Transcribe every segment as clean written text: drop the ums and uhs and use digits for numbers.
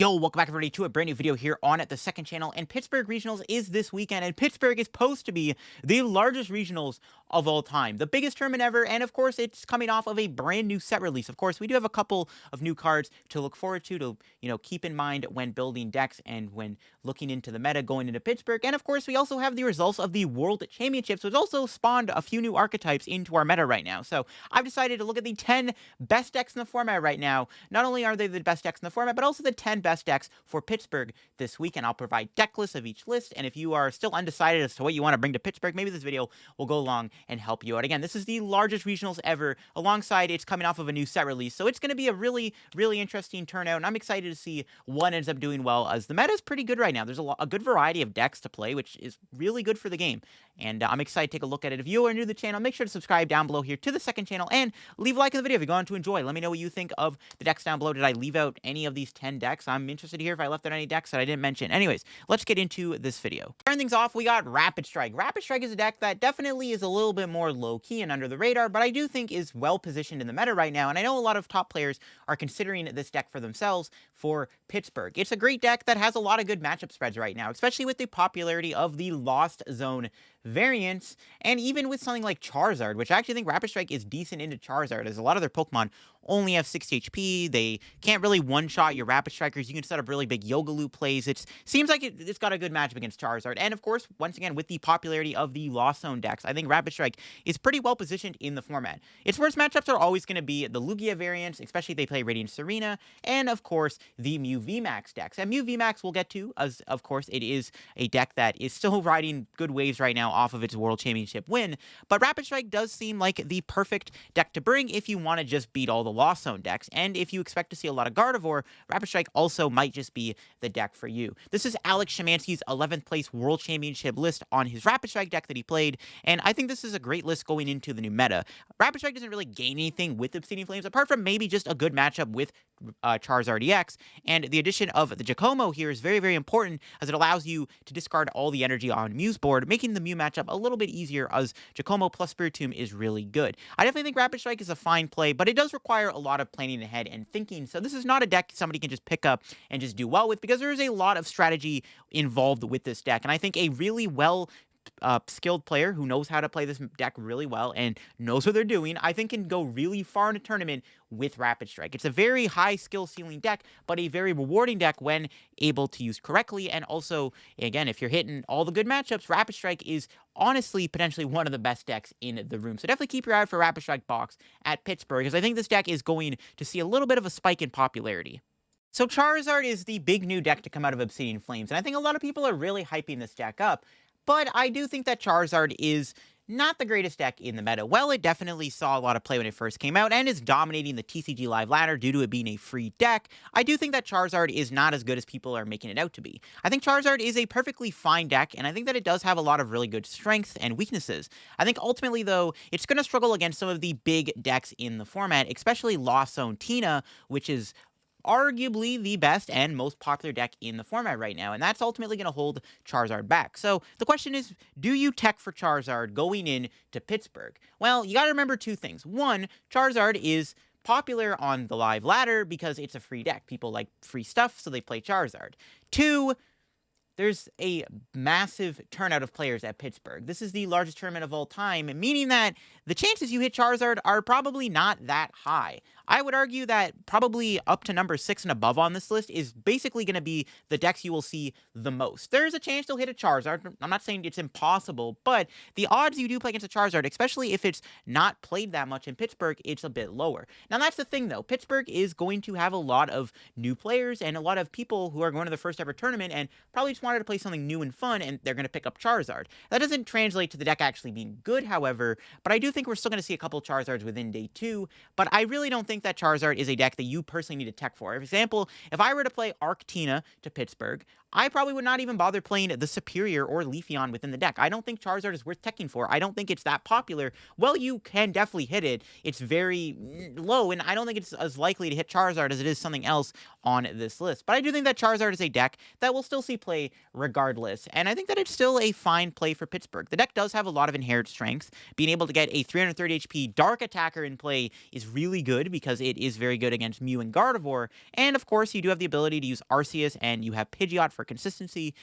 Yo, welcome back everybody to a brand new video here on the second channel, and Pittsburgh Regionals is this weekend, and Pittsburgh is supposed to be the largest regionals of all time, the biggest tournament ever, and of course it's coming off of a brand new set release. Of course, we do have a couple of new cards to look forward to keep in mind when building decks and when looking into the meta going into Pittsburgh, and of course we also have the results of the World Championships, which also spawned a few new archetypes into our meta right now. So I've decided to look at the 10 best decks in the format right now. Not only are they the best decks in the format, but also the 10 best decks for Pittsburgh this week, and I'll provide deck lists of each list, and if you are still undecided as to what you want to bring to Pittsburgh, maybe this video will go along and help you out. Again, this is the largest regionals ever, alongside it's coming off of a new set release, so it's going to be a really interesting turnout, and I'm excited to see what ends up doing well, as the meta is pretty good right now. There's a good variety of decks to play, which is really good for the game, and I'm excited to take a look at it. If you are new to the channel, make sure to subscribe down below here to the second channel, and leave a like in the video if you're going to enjoy. Let me know what you think of the decks down below. Did I leave out any of these 10 decks? I'm interested to hear if I left out any decks that I didn't mention. Anyways, let's get into this video. Starting things off, we got Rapid Strike. Rapid Strike is a deck that definitely is a little bit more low-key and under the radar, but I do think is well-positioned in the meta right now, and I know a lot of top players are considering this deck for themselves for Pittsburgh. It's a great deck that has a lot of good matchup spreads right now, especially with the popularity of the Lost Zone variants, and even with something like Charizard, which I actually think Rapid Strike is decent into Charizard, as a lot of their Pokemon only have 60 HP. They can't really one-shot your Rapid Strikers. You can set up really big Yoga Loop plays. It seems like it's got a good matchup against Charizard. And of course, once again, with the popularity of the Lost Zone decks, I think Rapid Strike is pretty well positioned in the format. Its worst matchups are always going to be the Lugia variants, especially if they play Radiant Serena, and of course, the Mew VMAX decks. And Mew VMAX we'll get to, as of course, it is a deck that is still riding good waves right now off of its World Championship win. But Rapid Strike does seem like the perfect deck to bring if you want to just beat all the Lost Zone decks, and if you expect to see a lot of Gardevoir, Rapid Strike also might just be the deck for you. This is Alex Szymanski's 11th place World Championship list on his Rapid Strike deck that he played, and I think this is a great list going into the new meta. Rapid Strike doesn't really gain anything with Obsidian Flames, apart from maybe just a good matchup with Charizard EX, and the addition of the Giacomo here is very important, as it allows you to discard all the energy on Mew's board, making the Mew matchup a little bit easier, as Giacomo plus Spiritomb is really good. I definitely think Rapid Strike is a fine play, but it does require a lot of planning ahead and thinking, so this is not a deck somebody can just pick up and just do well with, because there is a lot of strategy involved with this deck, and I think a really skilled player who knows how to play this deck really well and knows what they're doing, I think can go really far in a tournament with Rapid Strike. It's a very high skill ceiling deck, but a very rewarding deck when able to use correctly, and also, again, if you're hitting all the good matchups, Rapid Strike is honestly potentially one of the best decks in the room. So definitely keep your eye out for Rapid Strike box at Pittsburgh, because I think this deck is going to see a little bit of a spike in popularity. So Charizard is the big new deck to come out of Obsidian Flames, and I think a lot of people are really hyping this deck up. But I do think that Charizard is not the greatest deck in the meta. Well, it definitely saw a lot of play when it first came out, and is dominating the TCG Live ladder due to it being a free deck. I do think that Charizard is not as good as people are making it out to be. I think Charizard is a perfectly fine deck, and I think that it does have a lot of really good strengths and weaknesses. I think ultimately, though, it's going to struggle against some of the big decks in the format, especially Lost Zone Tina, which is arguably the best and most popular deck in the format right now, and that's ultimately going to hold Charizard back. So the question is, do you tech for Charizard going in to Pittsburgh? Well, you got to remember two things. One, Charizard is popular on the live ladder because it's a free deck. People like free stuff, so they play Charizard. Two, there's a massive turnout of players at Pittsburgh. This is the largest tournament of all time, meaning that the chances you hit Charizard are probably not that high. I would argue that probably up to number 6 and above on this list is basically going to be the decks you will see the most. There's a chance you'll hit a Charizard. I'm not saying it's impossible, but the odds you do play against a Charizard, especially if it's not played that much in Pittsburgh, it's a bit lower. Now, that's the thing, though. Pittsburgh is going to have a lot of new players and a lot of people who are going to the first ever tournament and probably just wanted to play something new and fun, and they're going to pick up Charizard. That doesn't translate to the deck actually being good, however, but I do think we're still going to see a couple Charizards within day 2, but I really don't think that Charizard is a deck that you personally need to tech for. For example, if I were to play Arctina to Pittsburgh, I probably would not even bother playing the Superior or Leafeon within the deck. I don't think Charizard is worth teching for. I don't think it's that popular. Well, you can definitely hit it. It's very low, and I don't think it's as likely to hit Charizard as it is something else on this list. But I do think that Charizard is a deck that will still see play regardless, and I think that it's still a fine play for Pittsburgh. The deck does have a lot of inherent strengths. Being able to get a 330 HP Dark Attacker in play is really good because it is very good against Mew and Gardevoir, and of course, you do have the ability to use Arceus, and you have Pidgeot for consistency.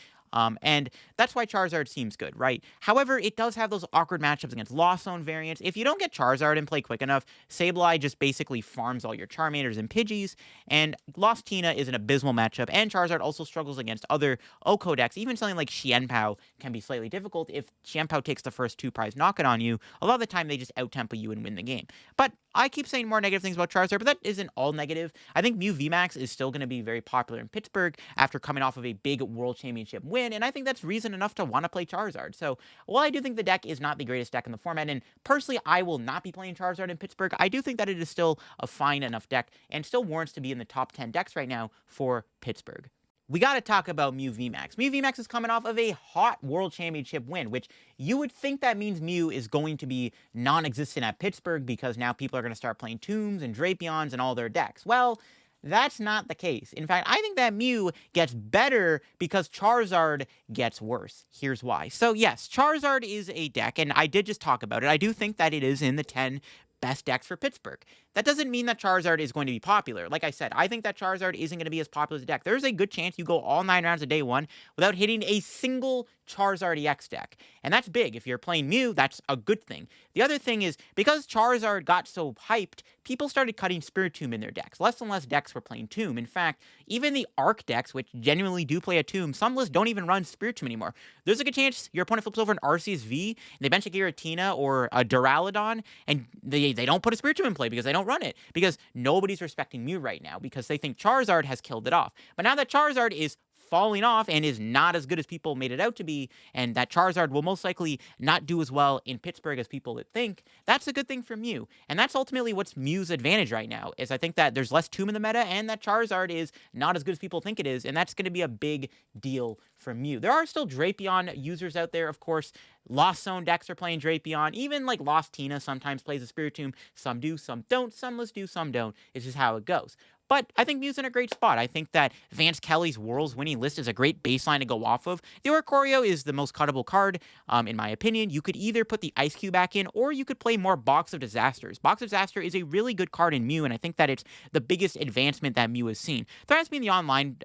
And that's why Charizard seems good, right? However, it does have those awkward matchups against Lost Zone variants. If you don't get Charizard in play quick enough, Sableye just basically farms all your Charmanders and Pidgeys, and Lost Tina is an abysmal matchup, and Charizard also struggles against other OHKO decks. Even something like Chien-Pao can be slightly difficult. If Chien-Pao takes the first 2 prize knockout on you, a lot of the time they just out-tempo you and win the game. But I keep saying more negative things about Charizard, but that isn't all negative. I think Mew VMAX is still going to be very popular in Pittsburgh after coming off of a big World Championship win, and I think that's reason enough to want to play Charizard. So, while I do think the deck is not the greatest deck in the format, and personally I will not be playing Charizard in Pittsburgh, I do think that it is still a fine enough deck, and still warrants to be in the top 10 decks right now for Pittsburgh. We got to talk about Mew VMAX. Mew VMAX is coming off of a hot World Championship win, which you would think that means Mew is going to be non-existent at Pittsburgh because now people are going to start playing Tombs and Drapions and all their decks. Well, that's not the case. In fact, I think that Mew gets better because Charizard gets worse. Here's why. So yes, Charizard is a deck, and I did just talk about it. I do think that it is in the 10 best decks for Pittsburgh. That doesn't mean that Charizard is going to be popular. Like I said, I think that Charizard isn't going to be as popular as a deck. There's a good chance you go all 9 rounds of day 1 without hitting a single Charizard EX deck. And that's big. If you're playing Mew, that's a good thing. The other thing is, because Charizard got so hyped, people started cutting Spiritomb in their decks. Less and less decks were playing Tomb. In fact, even the Arc decks, which genuinely do play a Tomb, some lists don't even run Spiritomb anymore. There's a good chance your opponent flips over an Arceus V, and they bench a Giratina or a Duraludon, and they don't put a Spiritomb in play because they don't run it. Because nobody's respecting Mew right now, because they think Charizard has killed it off. But now that Charizard is falling off and is not as good as people made it out to be, and that Charizard will most likely not do as well in Pittsburgh as people would think, that's a good thing for Mew. And that's ultimately what's Mew's advantage right now, is I think that there's less Tomb in the meta, and that Charizard is not as good as people think it is, and that's going to be a big deal for Mew. There are still Drapion users out there, of course. Lost Zone decks are playing Drapion. Even like Lost Tina sometimes plays a Spiritomb. Some do, some don't. Some lists do, some don't. It's just how it goes. But I think Mew's in a great spot. I think that Vance Kelly's Worlds winning list is a great baseline to go off of. The Oricorio is the most cuttable card, in my opinion. You could either put the Ice Cube back in, or you could play more Box of Disasters. Box of Disaster is a really good card in Mew, and I think that it's the biggest advancement that Mew has seen. There has been the online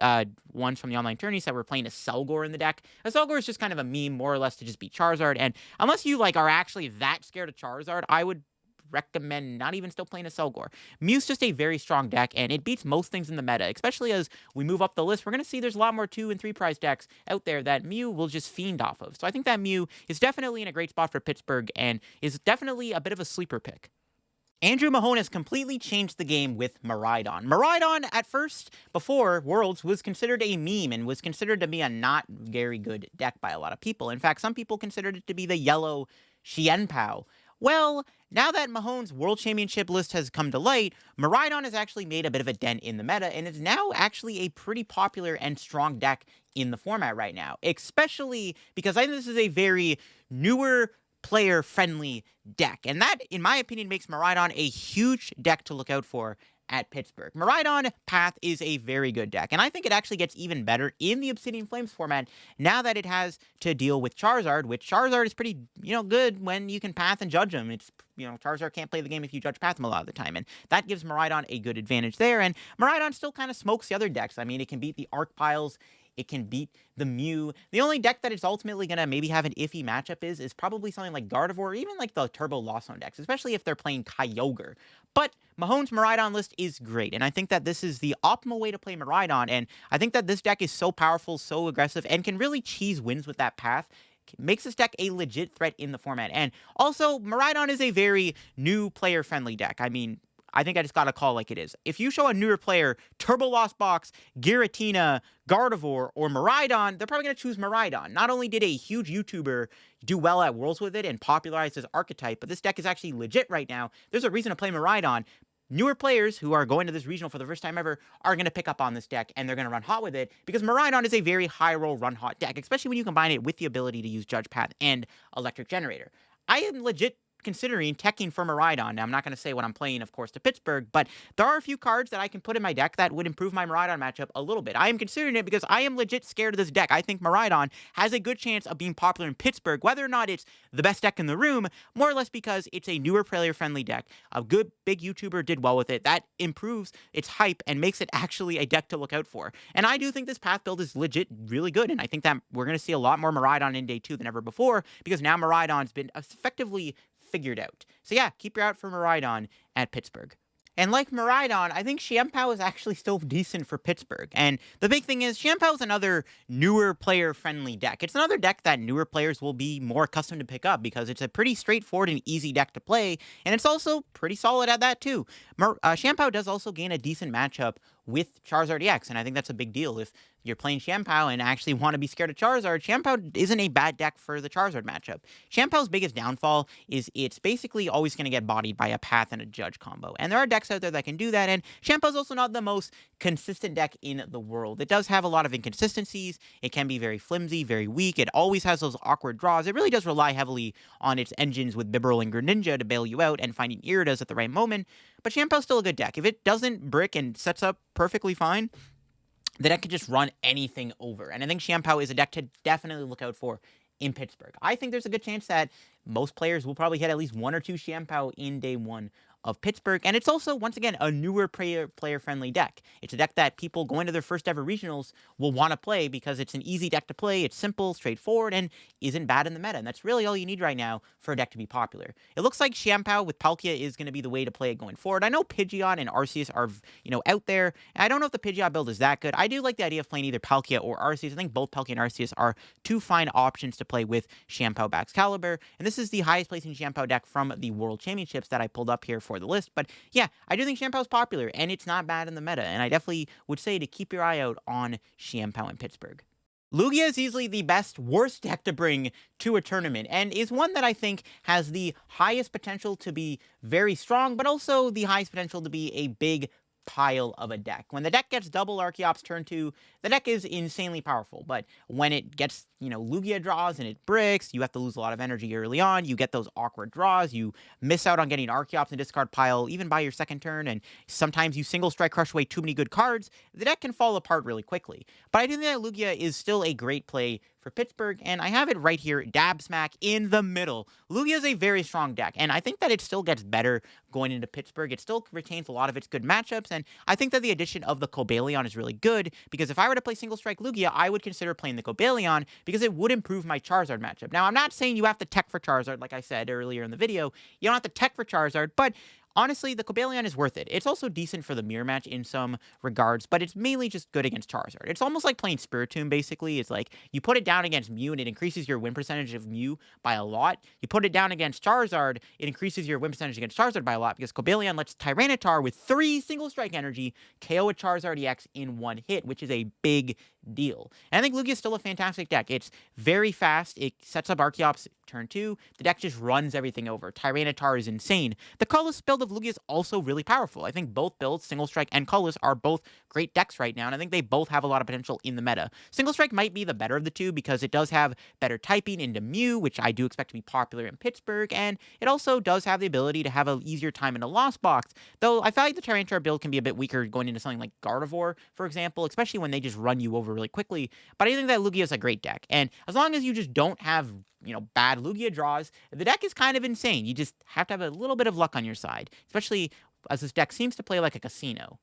ones from the online tourneys that were playing a Selgor in the deck. A Selgor is just kind of a meme, more or less, to just beat Charizard, and unless you are actually that scared of Charizard, I would recommend not even still playing a Selgor. Mew's just a very strong deck, and it beats most things in the meta, especially as we move up the list. We're going to see there's a lot more 2 and 3 prize decks out there that Mew will just fiend off of. So I think that Mew is definitely in a great spot for Pittsburgh, and is definitely a bit of a sleeper pick. Andrew Mahone has completely changed the game with Miraidon. Miraidon, at first, before Worlds, was considered a meme and was considered to be a not very good deck by a lot of people. In fact, some people considered it to be the yellow Chien-Pao. Well, now that Mahone's World Championship list has come to light, Miraidon has actually made a bit of a dent in the meta, and is now actually a pretty popular and strong deck in the format right now. Especially because I think this is a very newer, player-friendly deck. And that, in my opinion, makes Miraidon a huge deck to look out for at Pittsburgh. Miraidon Path is a very good deck, and I think it actually gets even better in the Obsidian Flames format now that it has to deal with Charizard, which Charizard is pretty, good when you can Path and judge him. It's, Charizard can't play the game if you judge Path him a lot of the time, and that gives Miraidon a good advantage there, and Miraidon still kind of smokes the other decks. I mean, it can beat the Arc Piles, it can beat the Mew. The only deck that it's ultimately going to maybe have an iffy matchup is probably something like Gardevoir, or even like the Turbo Lost Zone decks, especially if they're playing Kyogre. But Mahone's Miraidon list is great, and I think that this is the optimal way to play Miraidon, and I think that this deck is so powerful, so aggressive, and can really cheese wins with that path. Makes this deck a legit threat in the format. And also, Miraidon is a very new player-friendly deck. I mean, I think I just got to call like it is. If you show a newer player Turbo Lost Box, Giratina, Gardevoir, or Miraidon, they're probably going to choose Miraidon. Not only did a huge YouTuber do well at Worlds with it and popularize his archetype, but this deck is actually legit right now. There's a reason to play Miraidon. newer players who are going to this regional for the first time ever are going to pick up on this deck, and they're going to run hot with it, because Miraidon is a very high roll run hot deck, especially when you combine it with the ability to use Judge Path and Electric Generator. I am legit considering teching for Miraidon. Now, I'm not going to say what I'm playing, of course, to Pittsburgh, but there are a few cards that I can put in my deck that would improve my Miraidon matchup a little bit. I am considering it because I am legit scared of this deck. I think Miraidon has a good chance of being popular in Pittsburgh, whether or not it's the best deck in the room, more or less because it's a newer player-friendly deck. A good big YouTuber did well with it. That improves its hype and makes it actually a deck to look out for. And I do think this path build is legit really good, and I think that we're going to see a lot more Miraidon in Day 2 than ever before, because now Miraidon's been effectively figured out. So yeah, keep your eye out for Miraidon at Pittsburgh. And like Miraidon, I think Chien-Pao is actually still decent for Pittsburgh. And the big thing is, Chien-Pao is another newer player-friendly deck. It's another deck that newer players will be more accustomed to pick up, because it's a pretty straightforward and easy deck to play, and it's also pretty solid at that too. Chien-Pao does also gain a decent matchup with Charizard EX, and I think that's a big deal. If you're playing Chien-Pao and actually want to be scared of Charizard, Chien-Pao isn't a bad deck for the Charizard matchup. Chien-Pao's biggest downfall is it's basically always going to get bodied by a Path and a Judge combo, and there are decks out there that can do that, and Chien-Pao's also not the most consistent deck in the world. It does have a lot of inconsistencies. It can be very flimsy, very weak. It always has those awkward draws. It really does rely heavily on its engines with Bibarel and Greninja to bail you out and finding Iridas at the right moment, but Chien-Pao's still a good deck. If it doesn't brick and sets up perfectly fine, the deck can just run anything over. And I think Chien-Pao is a deck to definitely look out for in Pittsburgh. I think there's a good chance that most players will probably hit at least 1 or 2 Chien-Pao in Day 1 of Pittsburgh. And it's also, once again, a newer player-friendly deck. It's a deck that people going to their first ever regionals will want to play because it's an easy deck to play, it's simple, straightforward, and isn't bad in the meta. And that's really all you need right now for a deck to be popular. It looks like Chien-Pao with Palkia is going to be the way to play it going forward. I know Pidgeot and Arceus are, out there. And I don't know if the Pidgeot build is that good. I do like the idea of playing either Palkia or Arceus. I think both Palkia and Arceus are 2 fine options to play with Chien-Pao Baxcalibur. And this is the highest placing Chien-Pao deck from the World Championships that I pulled up here for the list. But yeah, I do think Chien-Pao's popular, and it's not bad in the meta, and I definitely would say to keep your eye out on Chien-Pao in Pittsburgh. Lugia is easily the worst deck to bring to a tournament, and is one that I think has the highest potential to be very strong, but also the highest potential to be a big pile of a deck. When the deck gets double Archeops turn 2, the deck is insanely powerful, but when it gets, Lugia draws and it bricks, you have to lose a lot of energy early on, you get those awkward draws, you miss out on getting Archeops and discard pile even by your second turn, and sometimes you single strike crush away too many good cards, the deck can fall apart really quickly. But I do think that Lugia is still a great play for Pittsburgh, and I have it right here, dab smack in the middle. Lugia is a very strong deck, and I think that it still gets better going into Pittsburgh. It still retains a lot of its good matchups, and I think that the addition of the Cobalion is really good, because if I were to play single strike Lugia, I would consider playing the Cobalion, because it would improve my Charizard matchup. Now, I'm not saying you have to tech for Charizard, like I said earlier in the video. You don't have to tech for Charizard, but honestly, the Cobalion is worth it. It's also decent for the mirror match in some regards, but it's mainly just good against Charizard. It's almost like playing Spiritomb, basically. It's like, you put it down against Mew, and it increases your win percentage of Mew by a lot. You put it down against Charizard, it increases your win percentage against Charizard by a lot, because Cobalion lets Tyranitar with 3 single strike energy KO a Charizard EX in 1 hit, which is a big deal. And I think Lugia is still a fantastic deck. It's very fast. It sets up Archeops turn 2. The deck just runs everything over. Tyranitar is insane. The Colorless build of Lugia is also really powerful. I think both builds, Single Strike and Colorless, are both great decks right now, and I think they both have a lot of potential in the meta. Single Strike might be the better of the two, because it does have better typing into Mew, which I do expect to be popular in Pittsburgh, and it also does have the ability to have an easier time in a Lost Box, though I feel like the Tyranitar build can be a bit weaker going into something like Gardevoir, for example, especially when they just run you over really quickly. But I think that Lugia is a great deck, and as long as you just don't have bad Lugia draws, the deck is kind of insane. You just have to have a little bit of luck on your side, especially as this deck seems to play like a casino.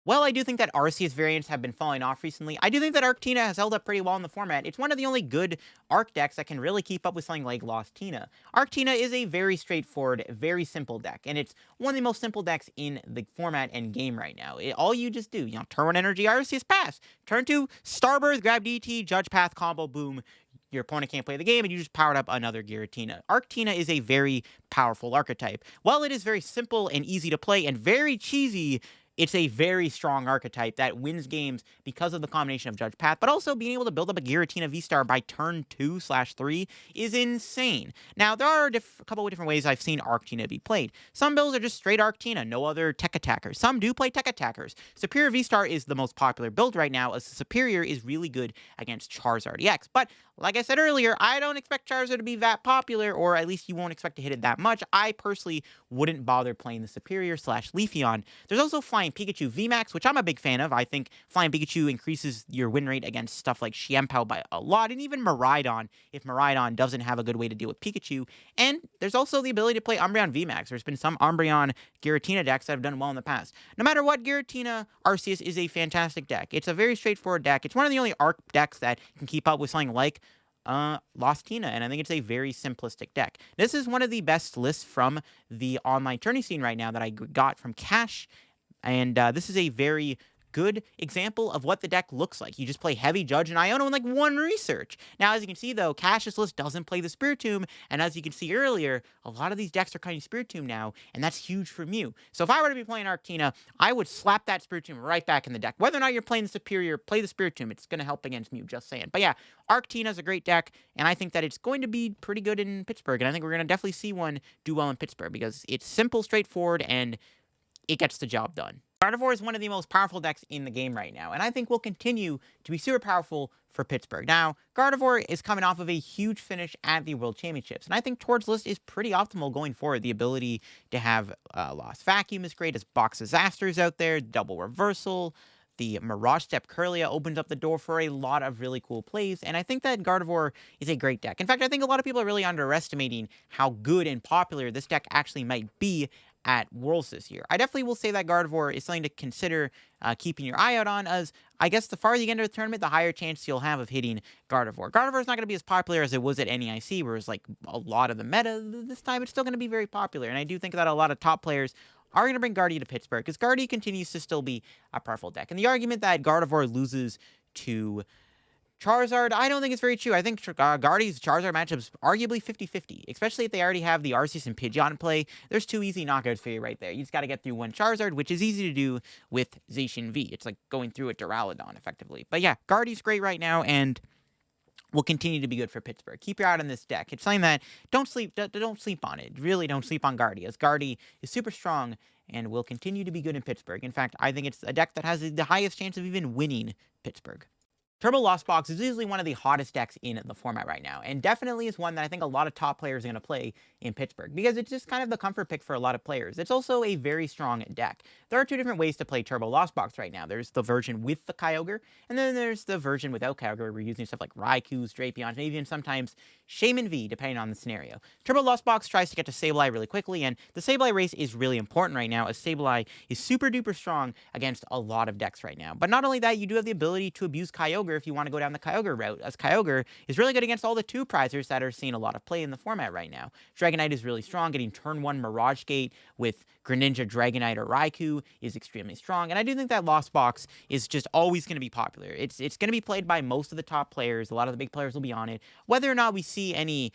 While I do think that Arceus variants have been falling off recently, I do think that Arctina has held up pretty well in the format. It's one of the only good Arc decks that can really keep up with something like Lost Tina. Arctina is a very straightforward, very simple deck, and it's one of the most simple decks in the format and game right now. All you just do, turn 1 energy, Arceus pass. Turn 2, Starbirth, grab DT, Judge Path, combo, boom. Your opponent can't play the game, and you just powered up another Giratina. Arctina is a very powerful archetype. While it is very simple and easy to play and very cheesy, it's a very strong archetype that wins games because of the combination of Judge Path, but also being able to build up a Giratina V-Star by turn 2/3 is insane. Now, there are a couple of different ways I've seen Arctina be played. Some builds are just straight Arctina, no other tech attackers. Some do play tech attackers. Superior V-Star is the most popular build right now, as Superior is really good against Charizard EX. But like I said earlier, I don't expect Charizard to be that popular, or at least you won't expect to hit it that much. I personally wouldn't bother playing the Superior/Leafeon. There's also Flying Pikachu VMAX, which I'm a big fan of. I think Flying Pikachu increases your win rate against stuff like Chien-Pao by a lot, and even Miraidon, if Miraidon doesn't have a good way to deal with Pikachu. And there's also the ability to play Umbreon VMAX. There's been some Umbreon Giratina decks that have done well in the past. No matter what, Giratina Arceus is a fantastic deck. It's a very straightforward deck. It's one of the only Arc decks that can keep up with something like Lostina, and I think it's a very simplistic deck. This is one of the best lists from the online tourney scene right now that I got from Cash, and this is a very good example of what the deck looks like. You just play Heavy, Judge, and Iono in like one research. Now, as you can see, though, Cash's list doesn't play the Spiritomb, and as you can see earlier, a lot of these decks are cutting Spiritomb now, and that's huge for Mew. So if I were to be playing Arctina, I would slap that Spiritomb right back in the deck. Whether or not you're playing the Superior, play the Spiritomb. It's going to help against Mew, just saying. But yeah, Arctina is a great deck, and I think that it's going to be pretty good in Pittsburgh, and I think we're going to definitely see one do well in Pittsburgh, because it's simple, straightforward, and it gets the job done. Gardevoir is one of the most powerful decks in the game right now, and I think will continue to be super powerful for Pittsburgh. Now, Gardevoir is coming off of a huge finish at the World Championships, and I think Tord's list is pretty optimal going forward. The ability to have Lost Vacuum is great, as Box Disasters out there, Double Reversal, the Mirage Step Curlia opens up the door for a lot of really cool plays, and I think that Gardevoir is a great deck. In fact, I think a lot of people are really underestimating how good and popular this deck actually might be at Worlds this year. I definitely will say that Gardevoir is something to consider keeping your eye out on, as I guess the farther you get into the tournament, the higher chance you'll have of hitting Gardevoir. Gardevoir is not going to be as popular as it was at NEIC, where it's like a lot of the meta. This time, it's still going to be very popular, and I do think that a lot of top players are going to bring Guardy to Pittsburgh, because Guardy continues to still be a powerful deck. And the argument that Gardevoir loses to Charizard, I don't think it's very true. I think Guardy's Charizard matchup's arguably 50-50, especially if they already have the Arceus and Pidgeot in play. There's two easy knockouts for you right there. You just got to get through one Charizard, which is easy to do with Zacian V. It's like going through a Duraludon, effectively. But yeah, Guardy's great right now, and will continue to be good for Pittsburgh. Keep your eye on this deck. It's something that don't sleep on it. Really don't sleep on Guardy, as Guardy is super strong and will continue to be good in Pittsburgh. In fact, I think it's a deck that has the highest chance of even winning Pittsburgh. Turbo Lost Box is easily one of the hottest decks in the format right now, and definitely is one that I think a lot of top players are going to play in Pittsburgh, because it's just kind of the comfort pick for a lot of players. It's also a very strong deck. There are two different ways to play Turbo Lost Box right now. There's the version with the Kyogre, and then there's the version without Kyogre, where we're using stuff like Raikous, Drapions, maybe even sometimes Shaman V, depending on the scenario. Turbo Lost Box tries to get to Sableye really quickly, and the Sableye race is really important right now, as Sableye is super duper strong against a lot of decks right now. But not only that, you do have the ability to abuse Kyogre if you want to go down the Kyogre route, as Kyogre is really good against all the two prizers that are seeing a lot of play in the format right now. Dragonite is really strong. Getting turn 1 Mirage Gate with Greninja, Dragonite, or Raikou is extremely strong, and I do think that Lost Box is just always going to be popular. It's going to be played by most of the top players. A lot of the big players will be on it. Whether or not we see any,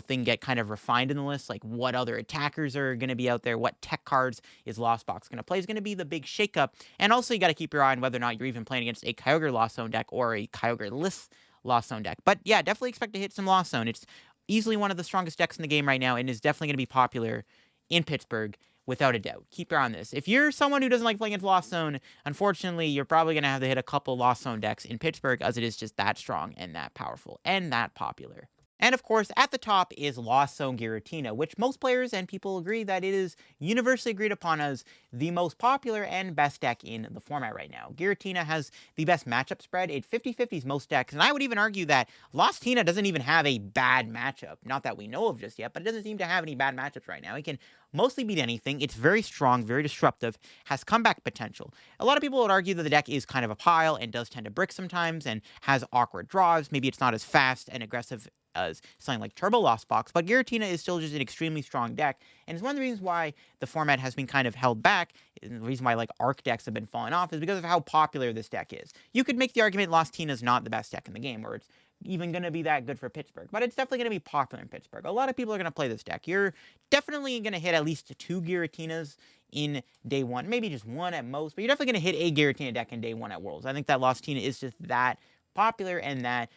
thing get kind of refined in the list, like what other attackers are going to be out there, what tech cards is Lost Box going to play, is going to be the big shakeup. And also, you got to keep your eye on whether or not you're even playing against a Kyogre Lost Zone deck or a Kyogre-less Lost Zone deck. But yeah, definitely expect to hit some Lost Zone. It's easily one of the strongest decks in the game right now, and is definitely going to be popular in Pittsburgh, without a doubt. Keep your eye on this. If you're someone who doesn't like playing against Lost Zone, unfortunately, you're probably going to have to hit a couple Lost Zone decks in Pittsburgh, as it is just that strong and that powerful and that popular. And of course, at the top is Lost Zone Giratina, which most players and people agree that it is universally agreed upon as the most popular and best deck in the format right now. Giratina has the best matchup spread. It 50-50s most decks, and I would even argue that Lostina doesn't even have a bad matchup. Not that we know of just yet, but it doesn't seem to have any bad matchups right now. It can mostly beat anything. It's very strong, very disruptive, has comeback potential. A lot of people would argue that the deck is kind of a pile and does tend to brick sometimes and has awkward draws. Maybe it's not as fast and aggressive as something like Turbo Lost Box, but Giratina is still just an extremely strong deck, and it's one of the reasons why the format has been kind of held back, the reason why like Arc decks have been falling off is because of how popular this deck is. You could make the argument Lost Tina's not the best deck in the game, or it's even going to be that good for Pittsburgh, but it's definitely going to be popular in Pittsburgh. A lot of people are going to play this deck. You're definitely going to hit at least 2 Giratinas in day 1, maybe just 1 at most, but you're definitely going to hit a Giratina deck in day 1 at Worlds. I think that Lost Tina is just that popular and that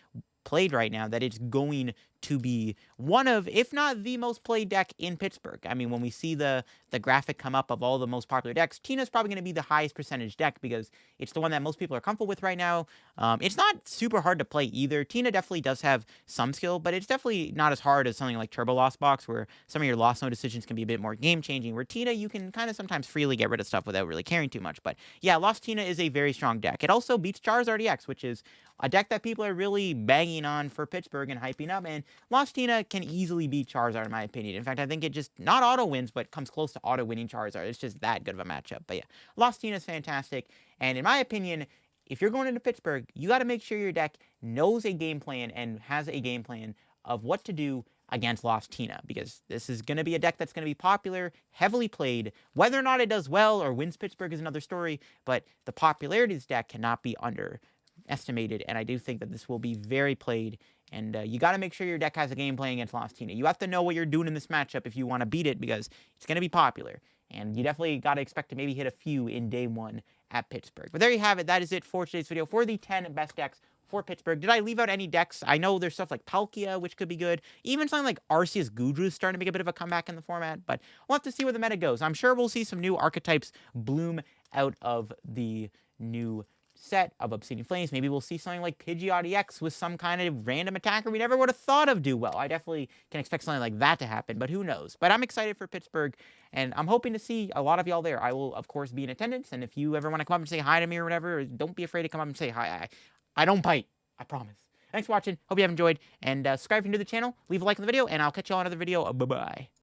played right now that it's going to be one of, if not the most played deck in Pittsburgh. I mean, when we see the graphic come up of all the most popular decks, Tina's probably going to be the highest percentage deck because it's the one that most people are comfortable with right now. It's not super hard to play either. Tina definitely does have some skill, but it's definitely not as hard as something like Turbo Lost Box, where some of your Lost Zone decisions can be a bit more game-changing, where Tina, you can kind of sometimes freely get rid of stuff without really caring too much. But yeah, Lost Tina is a very strong deck. It also beats Charizard EX, which is a deck that people are really banging on for Pittsburgh and hyping up, and Lost Tina can easily beat Charizard, in my opinion. In fact, I think it just, not auto-wins, but comes close to auto-winning Charizard. It's just that good of a matchup. But yeah, Lost Tina is fantastic, and in my opinion, if you're going into Pittsburgh, you got to make sure your deck knows a game plan and has a game plan of what to do against Lost Tina, because this is going to be a deck that's going to be popular, heavily played. Whether or not it does well or wins Pittsburgh is another story, but the popularity of this deck cannot be underestimated, and I do think that this will be very played, and you got to make sure your deck has a game plan against Lost Tina. You have to know what you're doing in this matchup if you want to beat it, because it's going to be popular, and you definitely got to expect to maybe hit a few in day 1 at Pittsburgh. But there you have it. That is it for today's video for the 10 best decks for Pittsburgh. Did I leave out any decks? I know there's stuff like Palkia, which could be good. Even something like Arceus Gudra is starting to make a bit of a comeback in the format, but we'll have to see where the meta goes. I'm sure we'll see some new archetypes bloom out of the new set of Obsidian Flames. Maybe we'll see something like Pidgeot EX with some kind of random attacker we never would have thought of do well. I definitely can expect something like that to happen, but who knows? But I'm excited for Pittsburgh, and I'm hoping to see a lot of y'all there. I will, of course, be in attendance, and if you ever want to come up and say hi to me or whatever, don't be afraid to come up and say hi. I don't bite. I promise. Thanks for watching. Hope you have enjoyed, and subscribe if you're new to the channel. Leave a like on the video, and I'll catch you all in another video. Bye-bye.